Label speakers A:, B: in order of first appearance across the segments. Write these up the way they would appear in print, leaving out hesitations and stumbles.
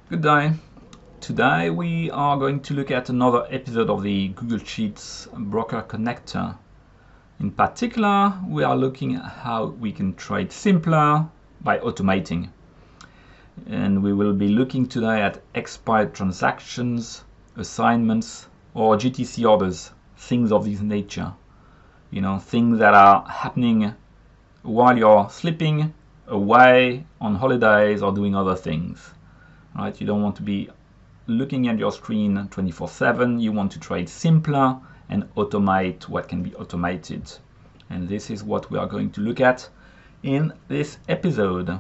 A: Good day. Today we are going to look at another episode of the Google Sheets Broker Connector. In particular, we are looking at how we can trade simpler by automating. And we will be looking today at expired transactions, assignments, or GTC orders, things of this nature. Things that are happening while you're sleeping, away, on holidays, or doing other things. Right? You don't want to be looking at your screen 24/7. You want to trade simpler and automate what can be automated. And this is what we are going to look at in this episode.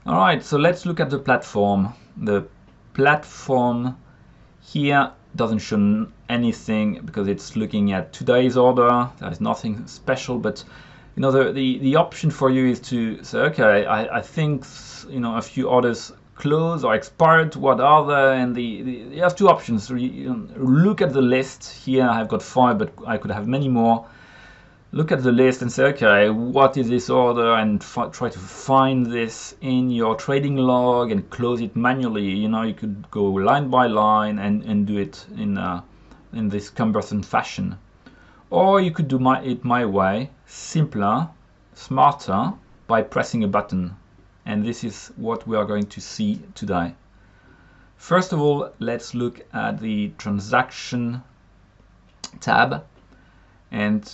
A: All right, so let's look at the platform. The platform here doesn't show anything because it's looking at today's order. There's nothing special, but the option for you is to say, okay, I think a few orders closed or expired. What are they? And you have two options. Look at the list. Here I've got 5, but I could have many more. Look at the list and say, okay, what is this order, and try to find this in your trading log and close it manually. You could go line by line and do it in this cumbersome fashion. Or you could do it my way, simpler, smarter, by pressing a button. And this is what we are going to see today. First of all, let's look at the transaction tab. And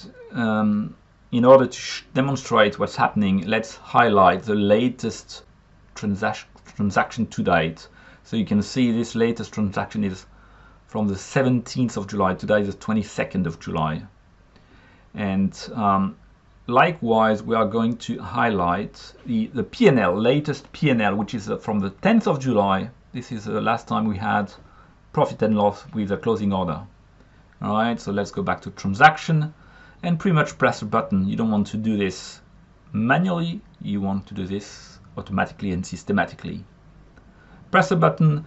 A: in order to demonstrate what's happening, let's highlight the latest transaction to date. So you can see this latest transaction is from the 17th of July. Today is the 22nd of July. And likewise, we are going to highlight the P&L, latest P&L, which is from the 10th of July. This is the last time we had profit and loss with a closing order. All right, so let's go back to transaction and pretty much press a button. You don't want to do this manually. You want to do this automatically and systematically. Press a button,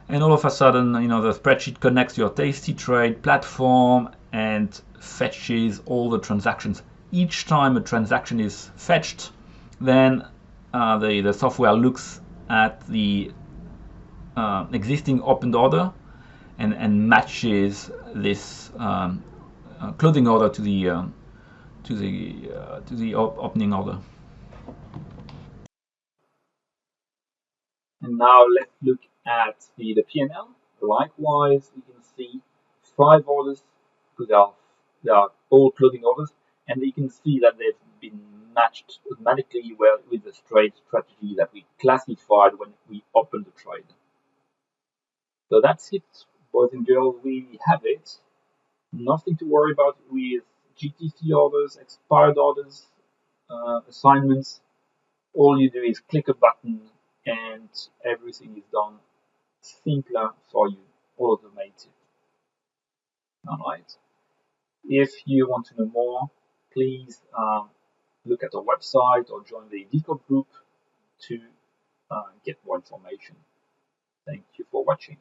A: and all of a sudden, the spreadsheet connects to your Tastytrade platform and fetches all the transactions. Each time a transaction is fetched, then the software looks at the existing opened order and matches this closing order to the opening order. And now let's look at the P&L. Likewise, we can see 5 orders because they are all closing orders, and you can see that they've been matched automatically well with the trade strategy that we classified when we opened the trade. So that's it, boys and girls. We have it. Nothing to worry about with GTC orders, expired orders, assignments. All you do is click a button and everything is done simpler for you, automated. Alright. If you want to know more, please look at our website or join the Discord group to get more information. Thank you for watching.